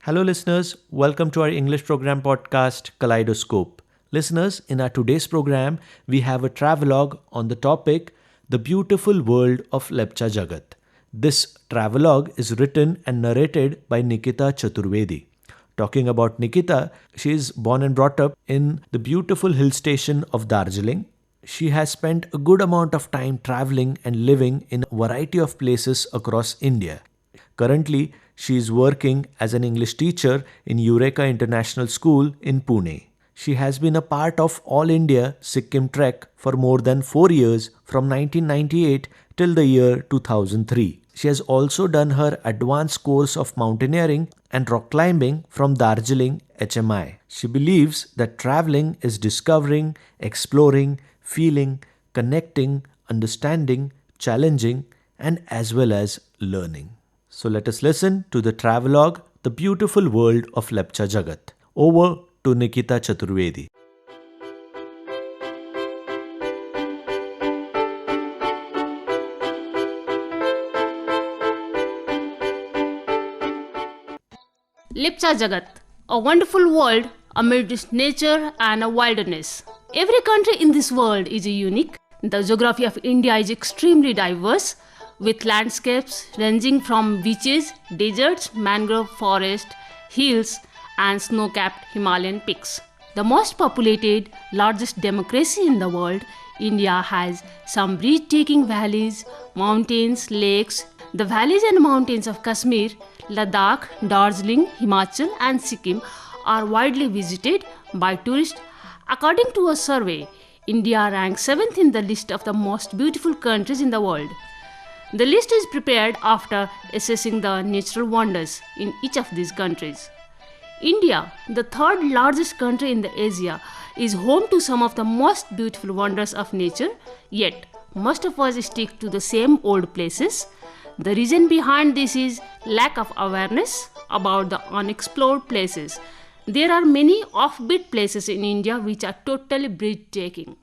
Hello, listeners. Welcome to our English program podcast, Kaleidoscope. Listeners, in our today's program, we have a travelogue on the topic, The Beautiful World of Lepchajagat. This travelogue is written and narrated by Nikita Chaturvedi. Talking about Nikita, she is born and brought up in the beautiful hill station of Darjeeling. She has spent a good amount of time traveling and living in a variety of places across India. Currently, she is working as an English teacher in Eureka International School in Pune. She has been a part of All India Sikkim Trek for more than 4 years from 1998 till the year 2003. She has also done her advanced course of mountaineering and rock climbing from Darjeeling HMI. She believes that traveling is discovering, exploring, feeling, connecting, understanding, challenging, and as well as learning. So let us listen to the travelogue, The Beautiful World of Lepchajagat. Over to Nikita Chaturvedi. Lepchajagat, a wonderful world amid nature and a wilderness. Every country in this world is unique. The geography of India is extremely diverse, with landscapes ranging from beaches, deserts, mangrove forests, hills, and snow-capped Himalayan peaks. The most populated, largest democracy in the world, India has some breathtaking valleys, mountains, lakes. The valleys and mountains of Kashmir, Ladakh, Darjeeling, Himachal, and Sikkim are widely visited by tourists. According to a survey, India ranks 7th in the list of the most beautiful countries in the world. The list is prepared after assessing the natural wonders in each of these countries. India, the third largest country in Asia, is home to some of the most beautiful wonders of nature, yet most of us stick to the same old places. The reason behind this is lack of awareness about the unexplored places. There are many offbeat places in India which are totally breathtaking.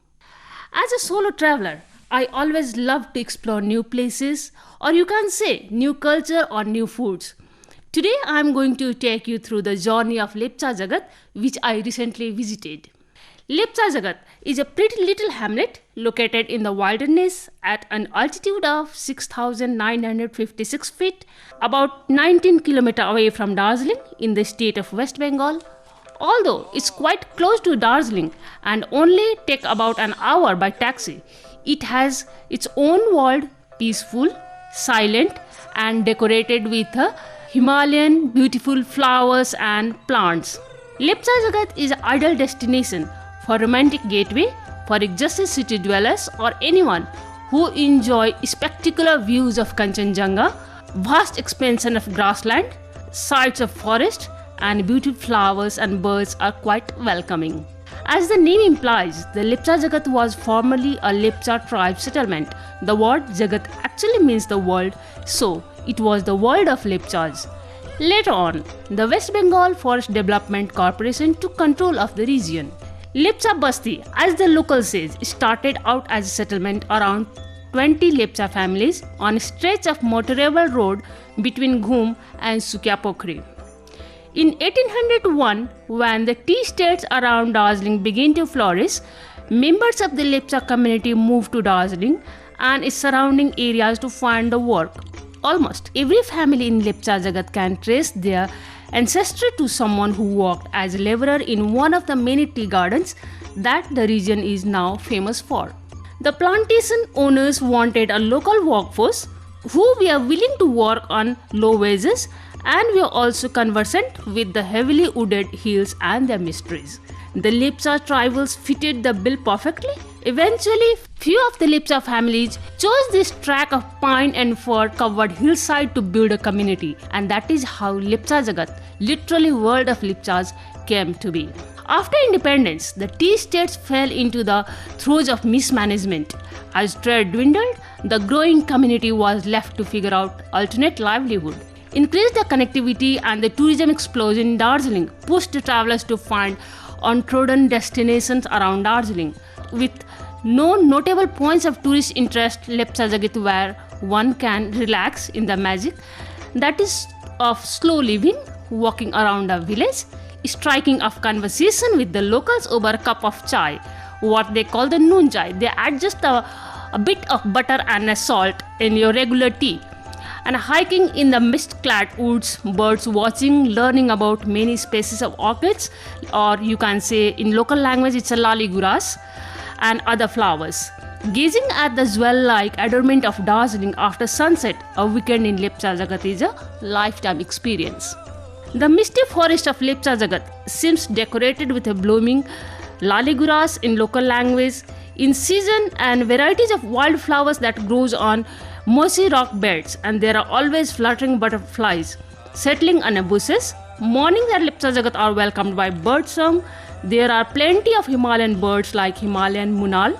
As a solo traveler, I always love to explore new places, or you can say new culture or new foods. Today I am going to take you through the journey of Lepchajagat, which I recently visited. Lepchajagat is a pretty little hamlet located in the wilderness at an altitude of 6,956 feet, about 19 kilometers away from Darjeeling in the state of West Bengal. Although it's quite close to Darjeeling and only take about an hour by taxi, it has its own world, peaceful, silent, and decorated with Himalayan beautiful flowers and plants. Lepchajagat is an ideal destination for romantic gateway for exhausted city dwellers or anyone who enjoy spectacular views of Kanchenjunga, vast expansion of grassland, sights of forest, and beautiful flowers and birds are quite welcoming. As the name implies, the Lepchajagat was formerly a Lepcha tribe settlement. The word Jagat actually means the world, so it was the world of Lepchas. Later on, the West Bengal Forest Development Corporation took control of the region. Lepcha Basti, as the local says, started out as a settlement around 20 Lepcha families on a stretch of motorable road between Ghum and Sukia Pokhri. In 1801, when the tea estates around Darjeeling began to flourish, members of the Lepcha community moved to Darjeeling and its surrounding areas to find the work. Almost every family in Lepchajagat can trace their ancestry to someone who worked as a laborer in one of the many tea gardens that the region is now famous for. The plantation owners wanted a local workforce who were willing to work on low wages and were also conversant with the heavily wooded hills and their mysteries. The Lepcha tribals fitted the bill perfectly. Eventually, few of the Lepcha families chose this tract of pine and fir covered hillside to build a community, and that is how Lepchajagat, literally world of Lepchas, came to be. After independence, the tea estates fell into the throes of mismanagement. As trade dwindled, the growing community was left to figure out alternate livelihood. Increased the connectivity and the tourism explosion in Darjeeling pushed the travelers to find untrodden destinations around Darjeeling. With no notable points of tourist interest, Lepchajagat where one can relax in the magic that is of slow living, walking around a village, striking up conversation with the locals over a cup of chai, what they call the noon chai. They add just a bit of butter and a salt in your regular tea. And hiking in the mist-clad woods, birds watching, learning about many species of orchids, or you can say in local language it's a laliguras, and other flowers. Gazing at the jewel-like adornment of Darjeeling after sunset, a weekend in Lepchajagat is a lifetime experience. The misty forest of Lepchajagat seems decorated with a blooming laliguras in local language, in season, and varieties of wildflowers that grows on mossy rock beds, and there are always fluttering butterflies settling on the bushes. Mornings at Lepchajagat are welcomed by birdsong. There are plenty of Himalayan birds like Himalayan munal,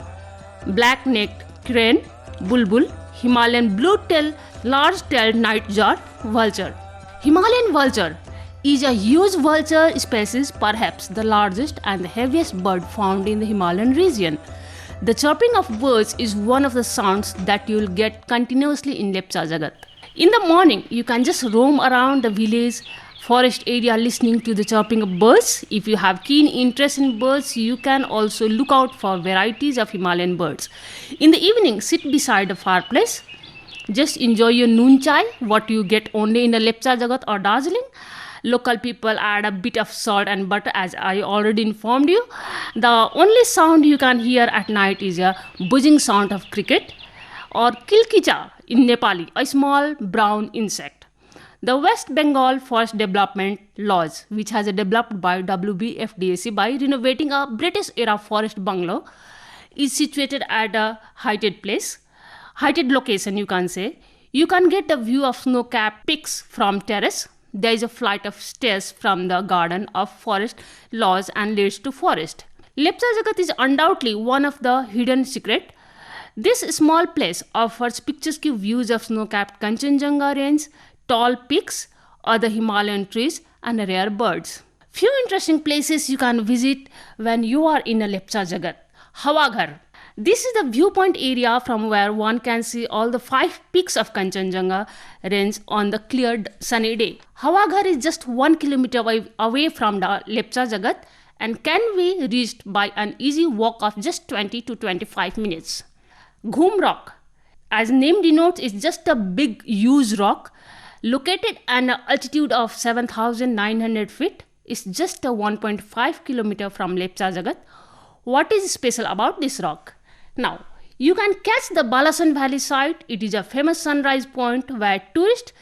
black-necked crane, bulbul, Himalayan blue-tailed, large-tailed nightjar, vulture. Himalayan vulture is a huge vulture species, perhaps the largest and the heaviest bird found in the Himalayan region. The chirping of birds is one of the sounds that you will get continuously in Lepchajagat. In the morning, you can just roam around the village forest area listening to the chirping of birds. If you have keen interest in birds, you can also look out for varieties of Himalayan birds. In the evening, sit beside a fireplace. Just enjoy your noon chai, what you get only in the Lepchajagat or Darjeeling. Local people add a bit of salt and butter, as I already informed you. The only sound you can hear at night is a buzzing sound of cricket or kilkicha in Nepali, a small brown insect. The West Bengal Forest Development Laws, which has developed by WBFDAC by renovating a British-era forest bungalow, is situated at a heighted location, you can say. You can get a view of snow-capped peaks from terrace. There is a flight of stairs from the garden of forest laws and leads to forest. Lepchajagat is undoubtedly one of the hidden secret. This small place offers picturesque views of snow-capped Kanchenjunga range, tall peaks, other Himalayan trees, and rare birds. Few interesting places you can visit when you are in a Lepchajagat. Hawaghar. This is the viewpoint area from where one can see all the 5 peaks of Kanchenjunga range on the clear sunny day. Hawaghar is just 1 kilometer away from the Lepchajagat and can be reached by an easy walk of just 20 to 25 minutes. Ghum Rock, as name denotes, is just a big huge rock located at an altitude of 7,900 feet. It's just a 1.5 kilometer from Lepchajagat. What is special about this rock? Now, you can catch the Balasan Valley site. It is a famous sunrise point where tourists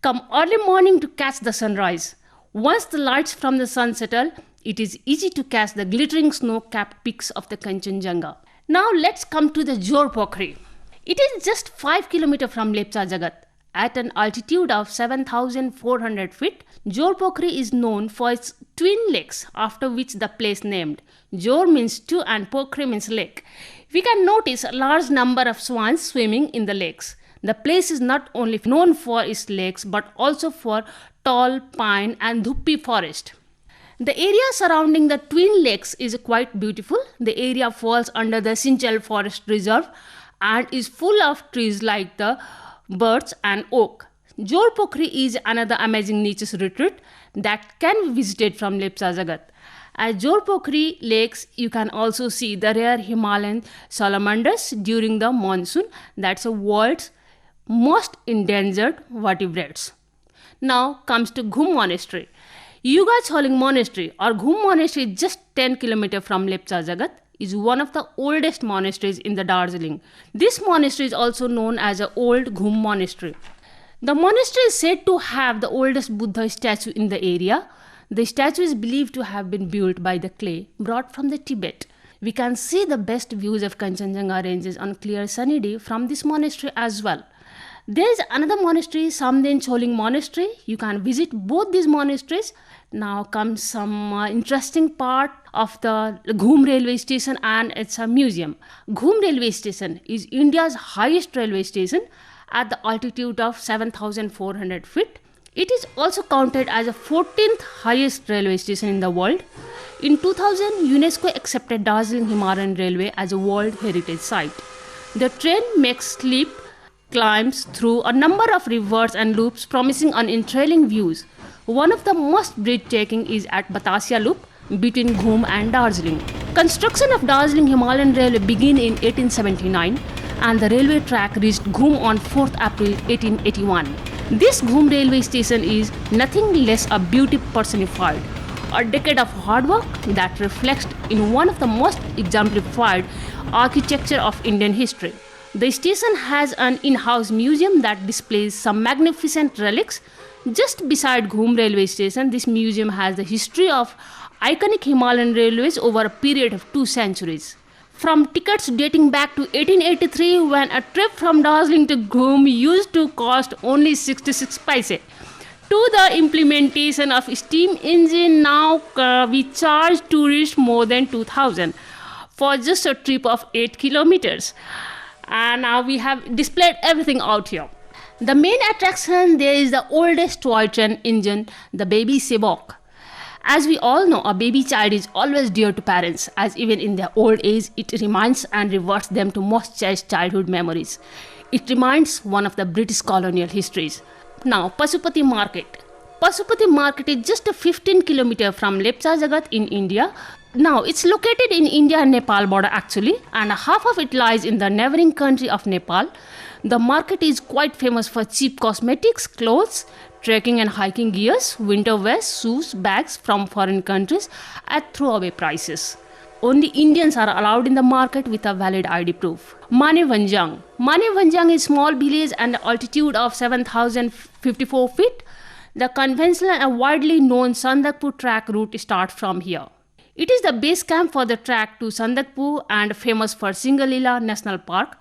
come early morning to catch the sunrise. Once the lights from the sun settle, it is easy to catch the glittering snow-capped peaks of the Kanchenjunga. Now let's come to the Jor Pokhri. It is just 5 km from Lepchajagat. At an altitude of 7,400 feet, Jor Pokhri is known for its twin lakes, after which the place named. Jor means two and Pokhri means lake. We can notice a large number of swans swimming in the lakes. The place is not only known for its lakes but also for tall pine and dhuppi forest. The area surrounding the twin lakes is quite beautiful. The area falls under the Sinchal Forest Reserve and is full of trees like the birch and oak. Jor Pokhri is another amazing nature retreat that can be visited from Lepchajagat. At Jor Pokhri lakes, you can also see the rare Himalayan salamanders during the monsoon. That's the world's most endangered vertebrates. Now comes to Ghum Monastery. Yuga Choling Monastery or Ghum Monastery, just 10 km from Lepchajagat, is one of the oldest monasteries in the Darjeeling. This monastery is also known as the Old Ghum Monastery. The monastery is said to have the oldest Buddha statue in the area. The statue is believed to have been built by the clay brought from the Tibet. We can see the best views of Kanchenjunga ranges on clear sunny day from this monastery as well. There is another monastery, Samden Choling Monastery. You can visit both these monasteries. Now comes some interesting part of the Ghum railway station and its a museum. Ghum railway station is India's highest railway station at the altitude of 7,400 feet. It is also counted as the 14th highest railway station in the world. In 2000, UNESCO accepted Darjeeling Himalayan Railway as a World Heritage Site. The train makes climbs through a number of rivers and loops, promising unenthralling views. One of the most breathtaking is at Batasia Loop between Ghum and Darjeeling. Construction of Darjeeling Himalayan Railway began in 1879 and the railway track reached Ghum on 4th April 1881. This Ghum railway station is nothing less a beauty personified, a decade of hard work that reflects in one of the most exemplified architecture of Indian history. The station has an in-house museum that displays some magnificent relics. Just beside Ghum railway station, this museum has the history of iconic Himalayan railways over a period of 2 centuries. From tickets dating back to 1883, when a trip from Darjeeling to Ghum used to cost only 66 paise, to the implementation of steam engine, now we charge tourists more than 2,000 for just a trip of 8 kilometers. And now we have displayed everything out here. The main attraction there is the oldest toy train engine, the baby Sebok. As we all know, a baby child is always dear to parents, as even in their old age, it reminds and reverts them to most cherished childhood memories. It reminds one of the British colonial histories. Now, Pasupati Market. Pasupati Market is just a 15 km from Lepchajagat in India. Now, it's located in India and Nepal border actually, and half of it lies in the neighboring country of Nepal. The market is quite famous for cheap cosmetics, clothes, trekking and hiking gears, winter vests, shoes, bags from foreign countries at throwaway prices. Only Indians are allowed in the market with a valid ID proof. Manevanjang. Manevanjang is a small village and altitude of 7,054 feet. The conventional and widely known Sandakpur track route starts from here. It is the base camp for the track to Sandakpur and famous for Singalila National Park.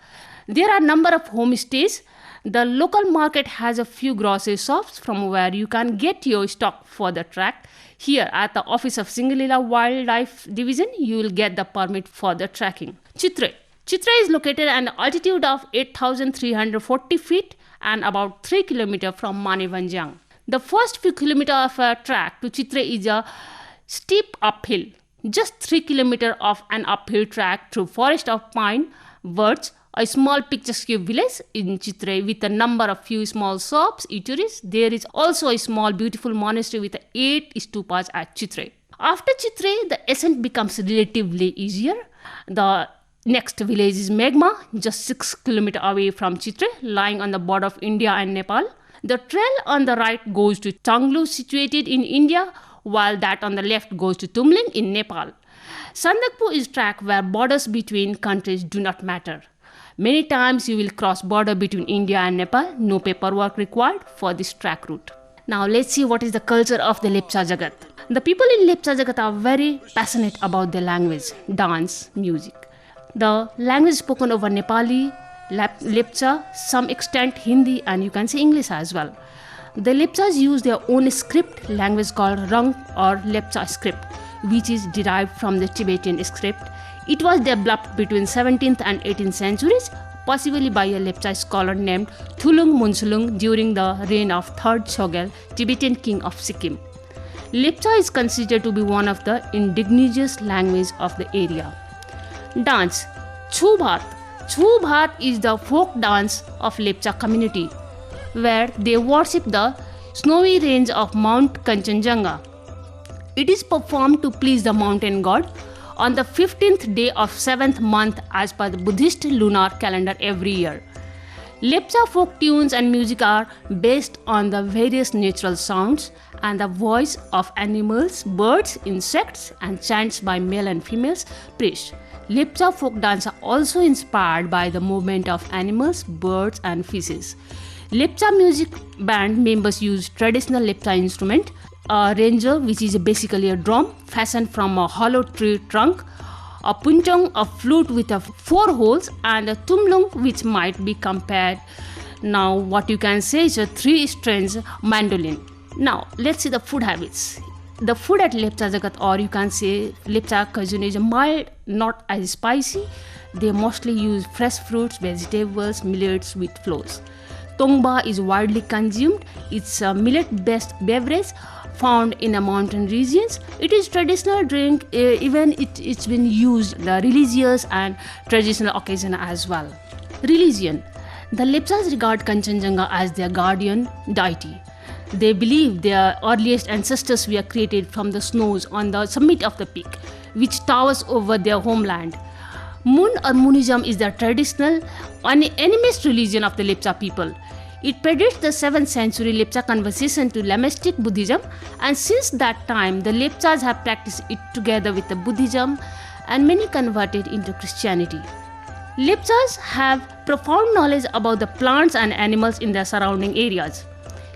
There are a number of homestays. The local market has a few grocery shops from where you can get your stock for the track. Here at the office of Singalila Wildlife Division, you will get the permit for the tracking. Chitre. Chitre is located at an altitude of 8,340 feet and about 3 km from Manevanjang. The first few kilometers of a track to Chitre is a steep uphill. Just 3 km of an uphill track through forest of pine, birds, a small picturesque village in Chitre with a number of few small shops, eateries. There is also a small beautiful monastery with 8 stupas at Chitre. After Chitre, the ascent becomes relatively easier. The next village is Meghma, just 6 km away from Chitre, lying on the border of India and Nepal. The trail on the right goes to Tanglu, situated in India, while that on the left goes to Tumling in Nepal. Sandakpur is a track where borders between countries do not matter. Many times you will cross border between India and Nepal, no paperwork required for this track route. Now let's see what is the culture of the Lepchajagat. The people in Lepchajagat are very passionate about their language, dance, music. The language spoken over Nepali, Lepcha, some extent Hindi, and you can say English as well. The Lepchas use their own script, language called Rang or Lepcha script, which is derived from the Tibetan script. It was developed between 17th and 18th centuries, possibly by a Lepcha scholar named Thulung Munsulung during the reign of 3rd Chogyal, Tibetan king of Sikkim. Lepcha is considered to be one of the indigenous languages of the area. Dance. Chhu Bhat. Chhu Bhat is the folk dance of Lepcha community, where they worship the snowy range of Mount Kanchenjunga. It is performed to please the mountain god on the 15th day of 7th month as per the Buddhist lunar calendar every year. Lepcha folk tunes and music are based on the various natural sounds and the voice of animals, birds, insects, and chants by male and female priests. Lepcha folk dance are also inspired by the movement of animals, birds, and fishes. Lepcha music band members use traditional Lepcha instrument, a ranger, which is basically a drum fashioned from a hollow tree trunk, a puntong, a flute with 4 holes, and a tumlung, which might be compared now what you can say is a 3-string mandolin. Now let's see the food habits. The food at Lepchajagat, or you can say Lepcha cuisine, is mild, not as spicy. They mostly use fresh fruits, vegetables, millets with flours. Tongba is widely consumed. It's a millet-based beverage found in the mountain regions. It is traditional drink, even it's been used in the religious and traditional occasion as well. Religion. The Lepchas regard Kanchenjunga as their guardian deity. They believe their earliest ancestors were created from the snows on the summit of the peak, which towers over their homeland. Moon or Moonism is the traditional animist religion of the Lepcha people. It predates the 7th century Lepcha conversion to Lamistic Buddhism, and since that time the Lepchas have practiced it together with the Buddhism, and many converted into Christianity. Lepchas have profound knowledge about the plants and animals in their surrounding areas.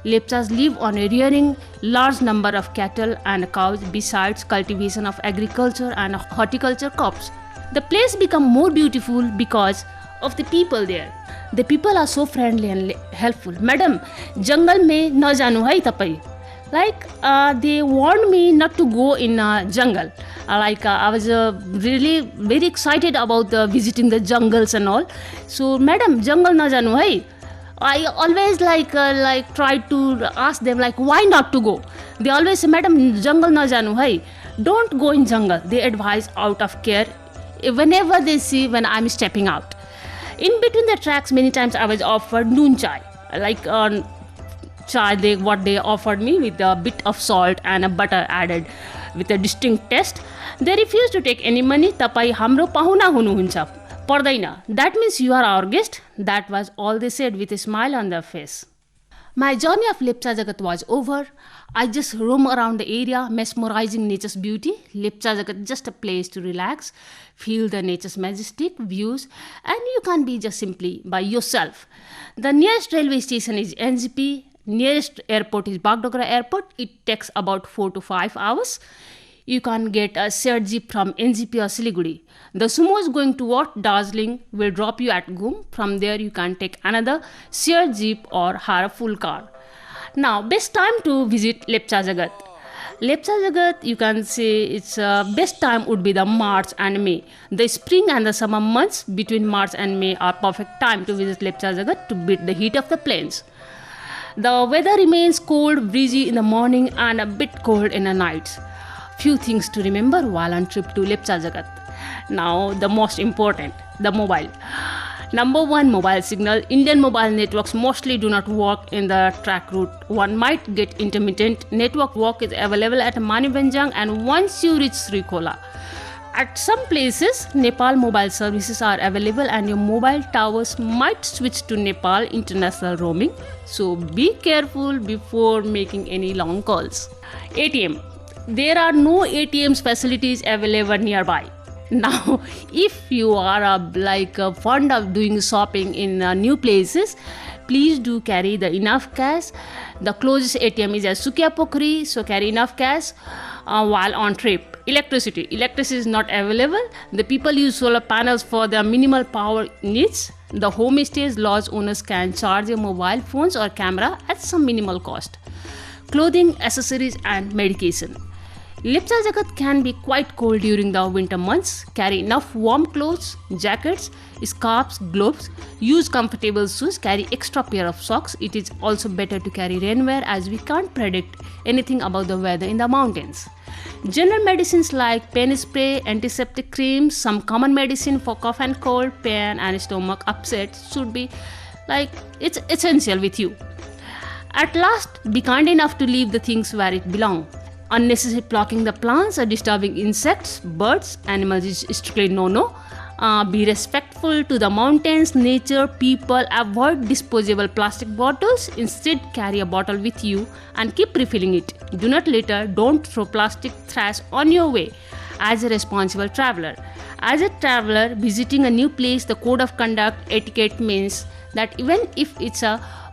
Lepchas live on rearing large number of cattle and cows besides cultivation of agriculture and horticulture crops. The place become more beautiful because of the people there. The people are so friendly and helpful. Madam, jungle mein na janu hai tapai. They warned me not to go in jungle. I was really very excited about visiting the jungles and all. So, madam, jungle na janu hai. I always try to ask them why not to go. They always say, madam, jungle na janu hai. Don't go in jungle. They advise out of care whenever they see when I'm stepping out. In between the tracks, many times I was offered noon chai. Chai, what they offered me with a bit of salt and a butter added with a distinct taste. They refused to take any money. Tapai hamro pahuna hununcha. Pardaina. That means you are our guest. That was all they said with a smile on their face. My journey of Lepchajagat was over. I just roam around the area, mesmerizing nature's beauty. Lepchajagat just a place to relax, feel the nature's majestic views, and you can be just simply by yourself. The nearest railway station is NGP. Nearest airport is Bagdogra Airport. It takes about 4 to 5 hours. You can get a shared jeep from NGP or Siliguri. The sumos going toward Darjeeling will drop you at Gum. From there you can take another shared jeep or hire a full car. Now, best time to visit Lepchajagat. Lepchajagat, you can say its best time would be the March and May. The spring and the summer months between March and May are perfect time to visit Lepchajagat to beat the heat of the plains. The weather remains cold, breezy in the morning and a bit cold in the nights. Few things to remember while on trip to Lepchajagat. Now, the most important, the mobile. Number 1, mobile signal. Indian mobile networks mostly do not work in the track route. One might get intermittent network work is available at Manivanjang and once you reach Srikola. At some places, Nepal mobile services are available and your mobile towers might switch to Nepal international roaming. So be careful before making any long calls. ATM. There are no ATMs facilities available nearby. Now, if you are fond of doing shopping in new places, please do carry the enough cash. The closest ATM is at Sukia Pokri, so carry enough cash while on trip. Electricity is not available. The people use solar panels for their minimal power needs. The homestays lodge owners can charge their mobile phones or camera at some minimal cost. Clothing, accessories and medication. Lepchajagat can be quite cold during the winter months. Carry enough warm clothes, jackets, scarves, gloves. Use comfortable shoes. Carry extra pair of socks. It is also better to carry rainwear as we can't predict anything about the weather in the mountains. General medicines like pain spray, antiseptic creams, some common medicine for cough and cold, pain and stomach upset should be it's essential with you. At last, be kind enough to leave the things where it belongs. Unnecessary plucking the plants or disturbing insects, birds, animals is strictly no-no. Be respectful to the mountains, nature, people. Avoid disposable plastic bottles. Instead, carry a bottle with you and keep refilling it. Do not litter. Don't throw plastic trash on your way. As a responsible traveler. As a traveler visiting a new place, the code of conduct etiquette means that even if it's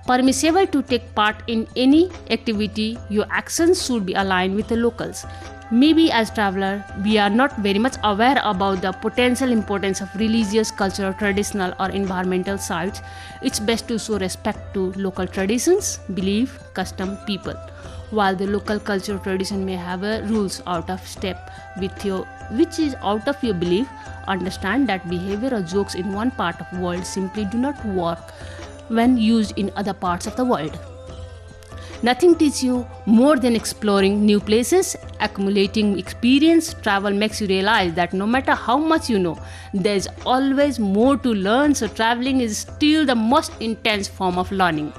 permissible to take part in any activity, your actions should be aligned with the locals. Maybe as traveler, we are not very much aware about the potential importance of religious, cultural, traditional or environmental sites. It's best to show respect to local traditions, belief, custom, people. While the local cultural tradition may have rules out of step with your, which is out of your belief, understand that behavior or jokes in one part of the world simply do not work when used in other parts of the world. Nothing teaches you more than exploring new places, accumulating experience. Travel makes you realize that no matter how much you know, there is always more to learn. So traveling is still the most intense form of learning.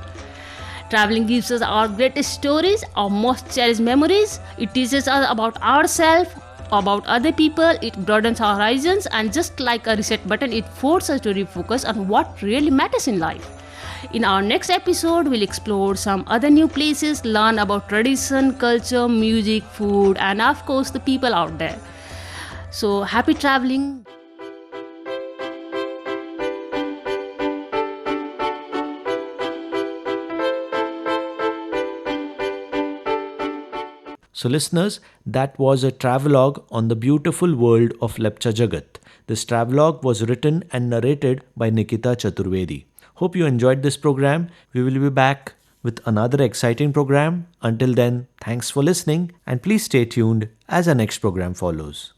Traveling gives us our greatest stories, our most cherished memories. It teaches us about ourselves, about other people. It broadens our horizons, and just like a reset button, it forces us to refocus on what really matters in life. In our next episode, we'll explore some other new places, learn about tradition, culture, music, food, and of course, the people out there. So, happy traveling! So, listeners, that was a travelogue on the beautiful world of Lepchajagat. This travelogue was written and narrated by Nikita Chaturvedi. Hope you enjoyed this program. We will be back with another exciting program. Until then, thanks for listening and please stay tuned as our next program follows.